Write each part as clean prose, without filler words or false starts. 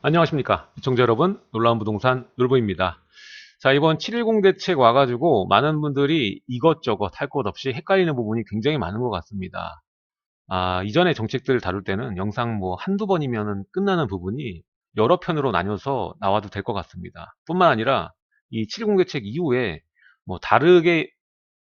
안녕하십니까 시청자 여러분, 놀라운 부동산 놀부입니다. 자, 이번 710 대책 와가지고 많은 분들이 이것저것 할 것 없이 헷갈리는 부분이 굉장히 많은 것 같습니다. 이전에 정책들을 다룰 때는 영상 뭐 한두 번이면 끝나는 부분이 여러 편으로 나뉘어서 나와도 될 것 같습니다. 뿐만 아니라 이 710 대책 이후에 뭐 다르게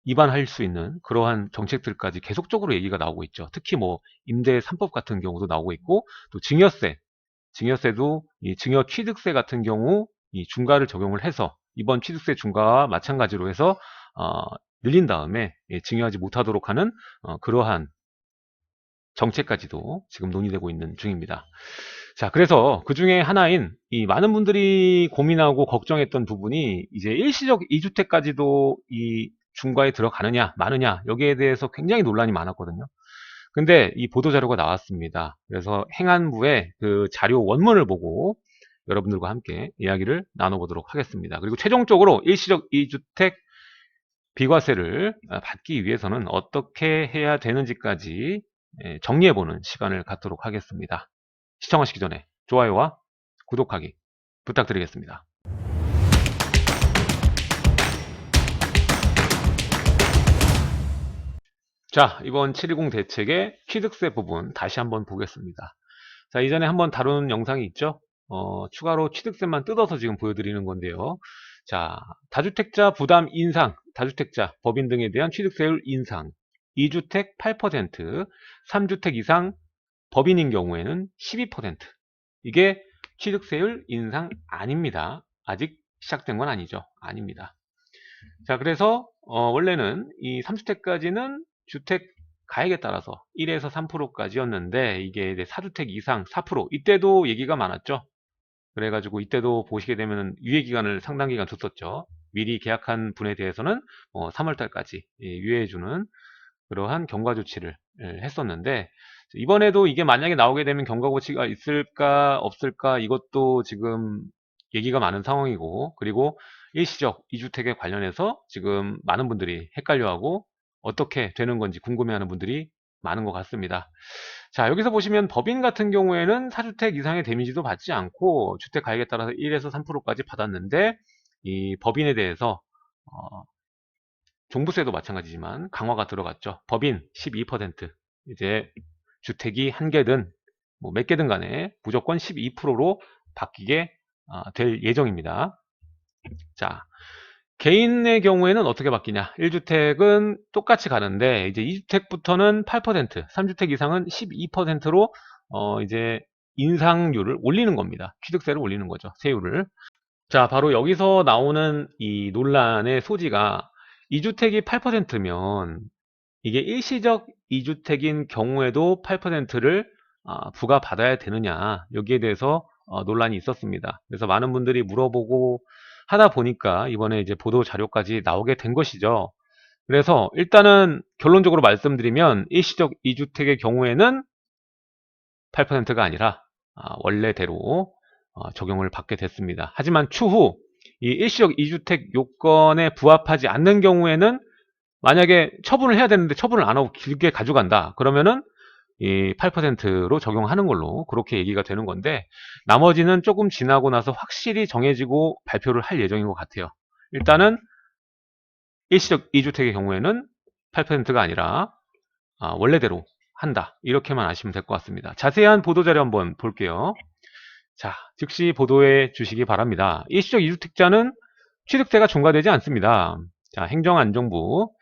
입안할 수 있는 그러한 정책들까지 계속적으로 얘기가 나오고 있죠. 특히 뭐 임대 3법 같은 경우도 나오고 있고, 또 증여세도 이 증여 취득세 같은 경우 이 중과를 적용을 해서 이번 취득세 중과와 마찬가지로 해서 어, 늘린 다음에 증여하지 못하도록 하는 그러한 정책까지도 지금 논의되고 있는 중입니다. 자, 그래서 그 중에 하나인 이 많은 분들이 고민하고 걱정했던 부분이 이제 일시적 2주택까지도 이 중과에 들어가느냐 마느냐, 여기에 대해서 굉장히 논란이 많았거든요. 근데 이 보도자료가 나왔습니다. 그래서 행안부의 그 자료 원문을 보고 여러분들과 함께 이야기를 나눠보도록 하겠습니다. 그리고 최종적으로 일시적 2주택 비과세를 받기 위해서는 어떻게 해야 되는지까지 정리해보는 시간을 갖도록 하겠습니다. 시청하시기 전에 좋아요와 구독하기 부탁드리겠습니다. 자, 이번 720 대책의 취득세 부분 다시 한번 보겠습니다. 자, 이전에 한번 다룬 영상이 있죠? 추가로 취득세만 뜯어서 지금 보여드리는 건데요. 자, 다주택자 부담 인상, 다주택자, 법인 등에 대한 취득세율 인상, 2주택 8%, 3주택 이상 법인인 경우에는 12%. 이게 취득세율 인상 아닙니다. 아직 시작된 건 아니죠. 아닙니다. 자, 그래서 원래는 이 3주택까지는 주택 가액에 따라서 1에서 3%까지였는데 이게 이제 4주택 이상 4%, 이때도 얘기가 많았죠. 그래가지고 이때도 보시게 되면 유예기간을 상당 기간 뒀었죠. 미리 계약한 분에 대해서는 3월달까지 유예해주는 그러한 경과 조치를 했었는데, 이번에도 이게 만약에 나오게 되면 경과 조치가 있을까 없을까, 이것도 지금 얘기가 많은 상황이고, 그리고 일시적 2주택에 관련해서 지금 많은 분들이 헷갈려하고 어떻게 되는 건지 궁금해하는 분들이 많은 것 같습니다. 자, 여기서 보시면 법인 같은 경우에는 4주택 이상의 데미지도 받지 않고 주택 가액에 따라서 1에서 3%까지 받았는데, 이 법인에 대해서 종부세도 마찬가지지만 강화가 들어갔죠. 법인 12%, 이제 주택이 한 개든 뭐 몇 개든 간에 무조건 12%로 바뀌게 될 예정입니다. 자, 개인의 경우에는 어떻게 바뀌냐? 1주택은 똑같이 가는데 이제 2주택부터는 8%, 3주택 이상은 12%로 이제 인상률을 올리는 겁니다. 취득세를 올리는 거죠. 세율을. 자, 바로 여기서 나오는 이 논란의 소지가, 2주택이 8%면 이게 일시적 2주택인 경우에도 8%를 부과받아야 되느냐, 여기에 대해서 논란이 있었습니다. 그래서 많은 분들이 물어보고 하다 보니까 이번에 이제 보도 자료까지 나오게 된 것이죠. 그래서 일단은 결론적으로 말씀드리면 일시적 2주택의 경우에는 8%가 아니라 원래대로 적용을 받게 됐습니다. 하지만 추후 이 일시적 2주택 요건에 부합하지 않는 경우에는, 만약에 처분을 해야 되는데 처분을 안 하고 길게 가져간다, 그러면은 이 8%로 적용하는 걸로 그렇게 얘기가 되는 건데, 나머지는 조금 지나고 나서 확실히 정해지고 발표를 할 예정인 것 같아요. 일단은 일시적 2주택의 경우에는 8%가 아니라 원래대로 한다, 이렇게만 아시면 될 것 같습니다. 자세한 보도자료 한번 볼게요. 자, 즉시 보도해 주시기 바랍니다. 일시적 2주택자는 취득세가 중과되지 않습니다. 자, 행정안정부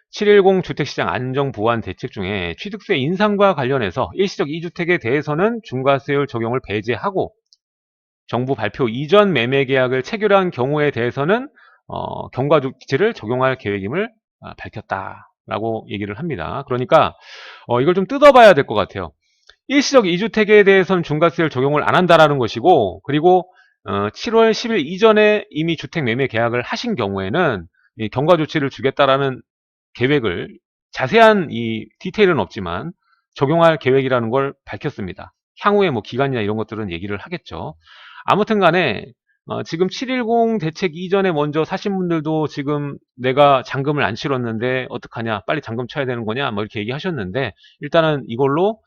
710 주택시장 안정보완 대책 중에 취득세 인상과 관련해서 일시적 2주택에 대해서는 중과세율 적용을 배제하고, 정부 발표 이전 매매 계약을 체결한 경우에 대해서는 경과 조치를 적용할 계획임을 밝혔다라고 얘기를 합니다. 그러니까 이걸 좀 뜯어봐야 될 것 같아요. 일시적 2주택에 대해서는 중과세를 적용을 안 한다라는 것이고, 그리고 7월 10일 이전에 이미 주택 매매 계약을 하신 경우에는 이 경과 조치를 주겠다라는 계획을, 자세한 이 디테일은 없지만 적용할 계획이라는 걸 밝혔습니다. 향후에 뭐 기간이나 이런 것들은 얘기를 하겠죠. 아무튼 간에 지금 710 대책 이전에 먼저 사신 분들도 지금 내가 잔금을 안 치렀는데 어떡하냐, 빨리 잔금 쳐야 되는 거냐, 뭐 이렇게 얘기하셨는데, 일단은 이걸로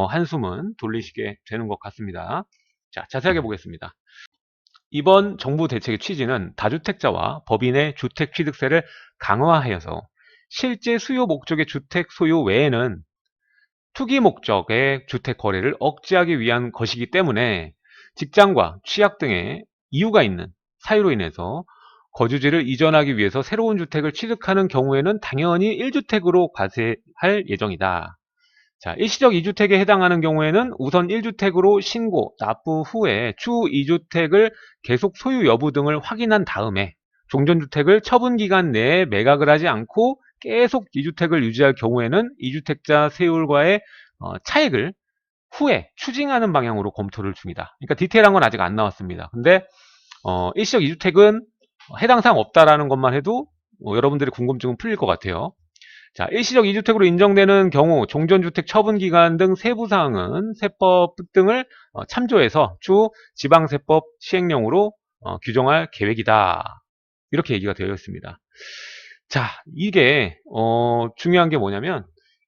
한숨은 돌리시게 되는 것 같습니다. 자, 자세하게 보겠습니다. 이번 정부 대책의 취지는 다주택자와 법인의 주택 취득세를 강화하여서 실제 수요 목적의 주택 소유 외에는 투기 목적의 주택 거래를 억제하기 위한 것이기 때문에 직장과 취약 등의 이유가 있는 사유로 인해서 거주지를 이전하기 위해서 새로운 주택을 취득하는 경우에는 당연히 1주택으로 과세할 예정이다. 자, 일시적 2주택에 해당하는 경우에는 우선 1주택으로 신고, 납부 후에 추후 2주택을 계속 소유 여부 등을 확인한 다음에 종전주택을 처분기간 내에 매각을 하지 않고 계속 2주택을 유지할 경우에는 2주택자 세율과의 차액을 후에 추징하는 방향으로 검토를 중이다. 그러니까 디테일한 건 아직 안 나왔습니다. 근데 일시적 2주택은 해당 사항 없다라는 것만 해도 여러분들의 궁금증은 풀릴 것 같아요. 자, 일시적 2주택으로 인정되는 경우 종전주택 처분기간 등 세부사항은 세법 등을 참조해서 추후 지방세법 시행령으로 규정할 계획이다. 이렇게 얘기가 되어 있습니다. 자, 이게 중요한 게 뭐냐면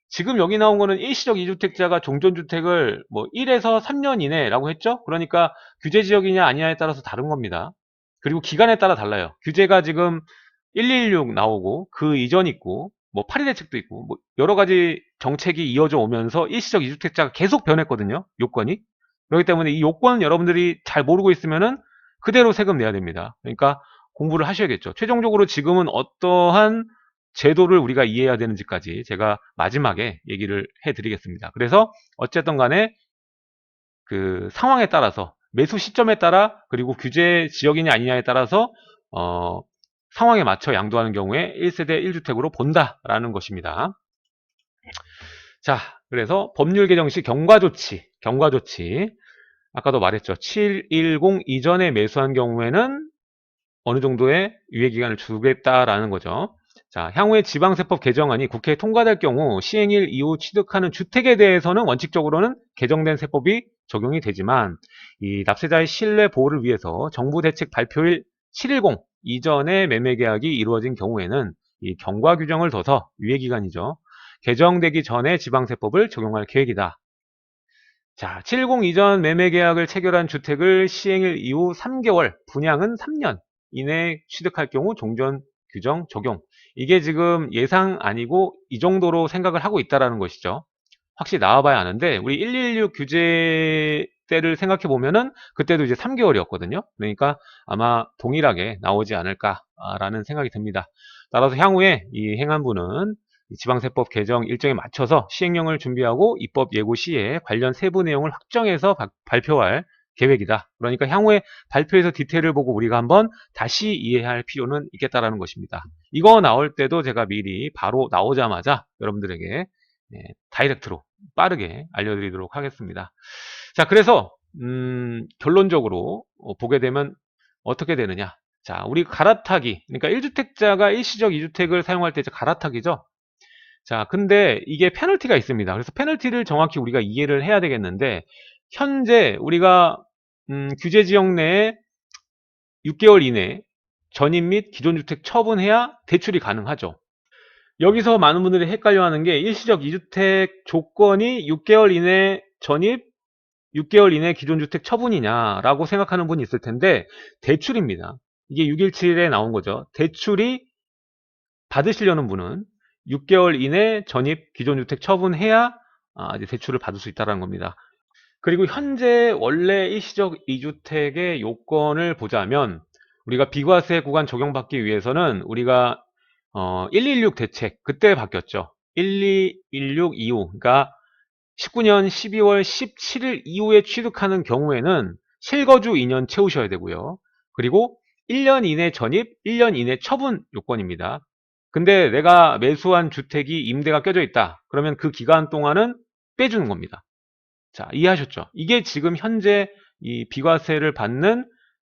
지금 여기 나온 거는 일시적 2주택자가 종전주택을 뭐 1에서 3년 이내라고 했죠? 그러니까 규제지역이냐 아니냐에 따라서 다른 겁니다. 그리고 기간에 따라 달라요. 규제가 지금 116 나오고 그 이전 있고 뭐 파리 대책도 있고 뭐 여러 가지 정책이 이어져 오면서 일시적 2주택자가 계속 변했거든요. 요건이. 그렇기 때문에 이 요건 여러분들이 잘 모르고 있으면은 그대로 세금 내야 됩니다. 그러니까 공부를 하셔야겠죠. 최종적으로 지금은 어떠한 제도를 우리가 이해해야 되는지까지 제가 마지막에 얘기를 해드리겠습니다. 그래서 어쨌든 간에 그 상황에 따라서 매수 시점에 따라 그리고 규제 지역이냐 아니냐에 따라서 상황에 맞춰 양도하는 경우에 1세대 1주택으로 본다라는 것입니다. 자, 그래서 법률 개정 시 경과조치 아까도 말했죠. 710 이전에 매수한 경우에는 어느 정도의 유예기간을 주겠다라는 거죠. 자, 향후에 지방세법 개정안이 국회에 통과될 경우 시행일 이후 취득하는 주택에 대해서는 원칙적으로는 개정된 세법이 적용이 되지만 이 납세자의 신뢰 보호를 위해서 정부 대책 발표일 710 이전에 매매 계약이 이루어진 경우에는 이 경과 규정을 둬서 유예기간이죠. 개정되기 전에 지방세법을 적용할 계획이다. 자, 710 이전 매매 계약을 체결한 주택을 시행일 이후 3개월, 분양은 3년 이내 취득할 경우 종전 규정 적용. 이게 지금 예상 아니고 이 정도로 생각을 하고 있다라는 것이죠. 확실히 나와봐야 아는데 우리 116 규제 때를 생각해 보면은 그때도 이제 3개월이었거든요. 그러니까 아마 동일하게 나오지 않을까라는 생각이 듭니다. 따라서 향후에 이 행안부는 지방세법 개정 일정에 맞춰서 시행령을 준비하고 입법 예고 시에 관련 세부 내용을 확정해서 발표할 계획이다. 그러니까 향후에 발표해서 디테일을 보고 우리가 한번 다시 이해할 필요는 있겠다라는 것입니다. 이거 나올 때도 제가 미리 바로 나오자마자 여러분들에게 다이렉트로 빠르게 알려드리도록 하겠습니다. 자, 그래서 결론적으로 보게 되면 어떻게 되느냐. 자, 우리 갈아타기, 그러니까 1주택자가 일시적 2주택을 사용할 때 이제 갈아타기죠. 자, 근데 이게 페널티가 있습니다. 그래서 페널티를 정확히 우리가 이해를 해야 되겠는데 현재 우리가 규제 지역 내에 6개월 이내 전입 및 기존주택 처분해야 대출이 가능하죠. 여기서 많은 분들이 헷갈려하는 게 일시적 2주택 조건이 6개월 이내 전입, 6개월 이내 기존주택 처분이냐라고 생각하는 분이 있을 텐데 대출입니다. 이게 617에 나온 거죠. 대출이 받으시려는 분은 6개월 이내 전입 기존주택 처분해야 이제 대출을 받을 수 있다는 겁니다. 그리고 현재 원래 일시적 2주택의 요건을 보자면 우리가 비과세 구간 적용받기 위해서는 우리가 116 대책 그때 바뀌었죠. 1216 이후 그러니까 19년 12월 17일 이후에 취득하는 경우에는 실거주 2년 채우셔야 되고요. 그리고 1년 이내 전입, 1년 이내 처분 요건입니다. 근데 내가 매수한 주택이 임대가 껴져 있다. 그러면 그 기간 동안은 빼주는 겁니다. 자, 이해하셨죠? 이게 지금 현재 이 비과세를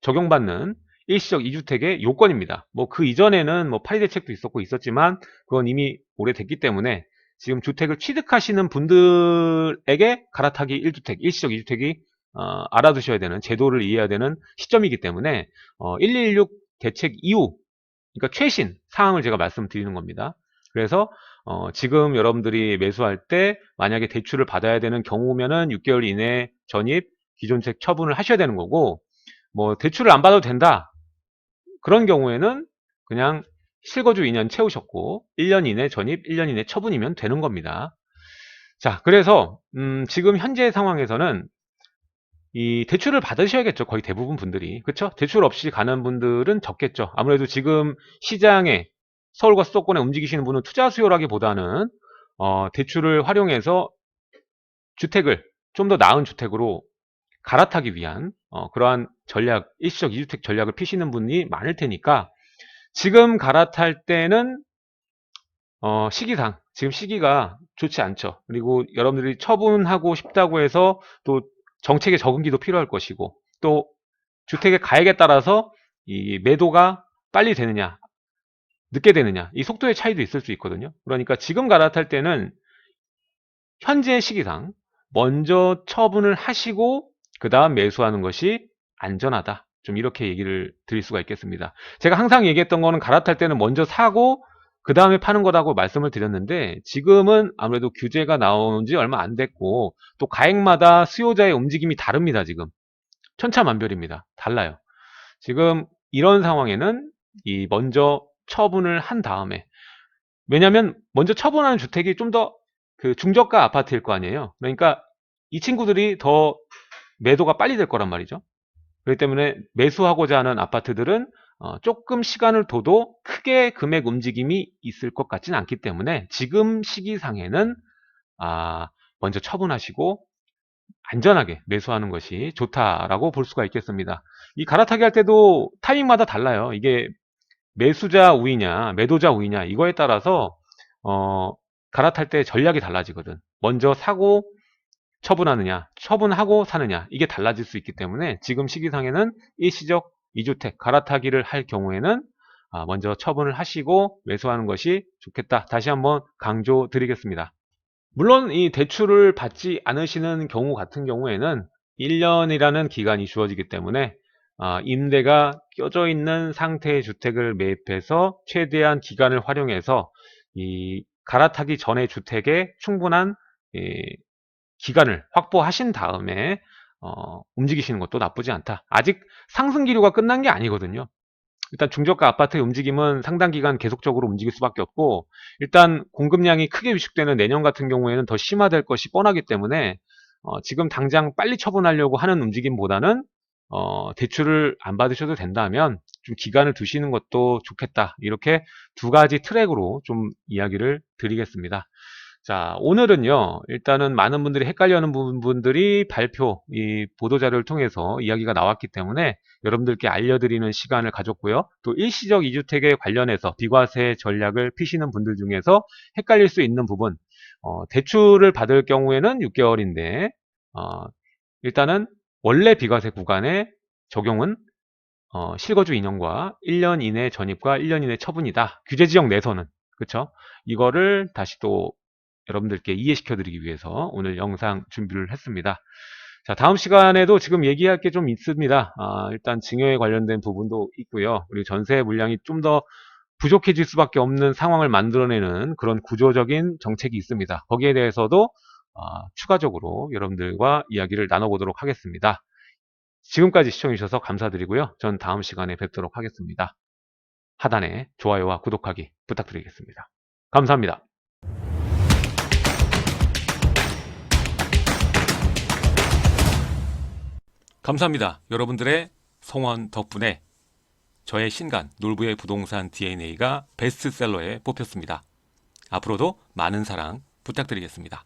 적용받는 일시적 2주택의 요건입니다. 뭐 그 이전에는 뭐 파리 대책도 있었고 있었지만 그건 이미 오래됐기 때문에 지금 주택을 취득하시는 분들에게 갈아타기 1주택, 일시적 2주택이 알아두셔야 되는 제도를 이해해야 되는 시점이기 때문에 1216 대책 이후 그러니까 최신 사항을 제가 말씀드리는 겁니다. 그래서 지금 여러분들이 매수할 때 만약에 대출을 받아야 되는 경우면은 6개월 이내 전입, 기존 주택 처분을 하셔야 되는 거고, 뭐 대출을 안 받아도 된다 그런 경우에는 그냥 실거주 2년 채우셨고 1년 이내 전입, 1년 이내 처분이면 되는 겁니다. 자, 그래서 지금 현재 상황에서는 이 대출을 받으셔야겠죠. 거의 대부분 분들이. 그쵸? 대출 없이 가는 분들은 적겠죠. 아무래도 지금 시장에 서울과 수도권에 움직이시는 분은 투자 수요라기보다는 대출을 활용해서 주택을 좀 더 나은 주택으로 갈아타기 위한 그러한 전략, 일시적 2주택 전략을 피시는 분이 많을 테니까 지금 갈아탈 때는 시기상 지금 시기가 좋지 않죠. 그리고 여러분들이 처분하고 싶다고 해서 또 정책의 적응기도 필요할 것이고, 또 주택의 가액에 따라서 이 매도가 빨리 되느냐 늦게 되느냐 이 속도의 차이도 있을 수 있거든요. 그러니까 지금 갈아탈 때는 현재 시기상 먼저 처분을 하시고 그 다음 매수하는 것이 안전하다, 좀 이렇게 얘기를 드릴 수가 있겠습니다. 제가 항상 얘기했던 거는 갈아탈 때는 먼저 사고 그 다음에 파는 거라고 말씀을 드렸는데, 지금은 아무래도 규제가 나온 지 얼마 안 됐고 또 가액마다 수요자의 움직임이 다릅니다. 지금 천차만별입니다. 달라요. 지금 이런 상황에는 이 먼저 처분을 한 다음에, 왜냐면 먼저 처분하는 주택이 좀 더 그 중저가 아파트일 거 아니에요. 그러니까 이 친구들이 더 매도가 빨리 될 거란 말이죠. 그렇기 때문에 매수하고자 하는 아파트들은 조금 시간을 둬도 크게 금액 움직임이 있을 것 같지는 않기 때문에 지금 시기상에는 먼저 처분하시고 안전하게 매수하는 것이 좋다라고 볼 수가 있겠습니다. 이 갈아타기 할 때도 타이밍마다 달라요. 이게 매수자 우위냐 매도자 우위냐 이거에 따라서 갈아탈 때 전략이 달라지거든. 먼저 사고 처분하느냐 처분하고 사느냐 이게 달라질 수 있기 때문에 지금 시기상에는 일시적 2주택 갈아타기를 할 경우에는 먼저 처분을 하시고 매수하는 것이 좋겠다, 다시 한번 강조 드리겠습니다. 물론 이 대출을 받지 않으시는 경우 같은 경우에는 1년이라는 기간이 주어지기 때문에 임대가 껴져 있는 상태의 주택을 매입해서 최대한 기간을 활용해서 이 갈아타기 전의 주택에 충분한 기간을 확보하신 다음에 움직이시는 것도 나쁘지 않다. 아직 상승 기류가 끝난 게 아니거든요. 일단 중저가 아파트의 움직임은 상당 기간 계속적으로 움직일 수밖에 없고, 일단 공급량이 크게 위축되는 내년 같은 경우에는 더 심화될 것이 뻔하기 때문에 지금 당장 빨리 처분하려고 하는 움직임보다는 대출을 안 받으셔도 된다면 좀 기간을 두시는 것도 좋겠다, 이렇게 두 가지 트랙으로 좀 이야기를 드리겠습니다. 자, 오늘은요, 일단은 많은 분들이 헷갈려하는 부분들이 발표, 이 보도자료를 통해서 이야기가 나왔기 때문에 여러분들께 알려드리는 시간을 가졌고요. 또 일시적 2주택에 관련해서 비과세 전략을 피시는 분들 중에서 헷갈릴 수 있는 부분, 대출을 받을 경우에는 6개월인데, 일단은 원래 비과세 구간의 적용은 실거주 2년과 1년 이내 전입과 1년 이내 처분이다. 규제지역 내에서는. 그쵸? 이거를 다시 또 여러분들께 이해시켜 드리기 위해서 오늘 영상 준비를 했습니다. 자, 다음 시간에도 지금 얘기할 게 좀 있습니다. 일단 증여에 관련된 부분도 있고요. 그리고 전세 물량이 좀 더 부족해질 수밖에 없는 상황을 만들어내는 그런 구조적인 정책이 있습니다. 거기에 대해서도 추가적으로 여러분들과 이야기를 나눠보도록 하겠습니다. 지금까지 시청해주셔서 감사드리고요. 전 다음 시간에 뵙도록 하겠습니다. 하단에 좋아요와 구독하기 부탁드리겠습니다. 감사합니다. 감사합니다. 여러분들의 성원 덕분에 저의 신간 놀부의 부동산 DNA가 베스트셀러에 뽑혔습니다. 앞으로도 많은 사랑 부탁드리겠습니다.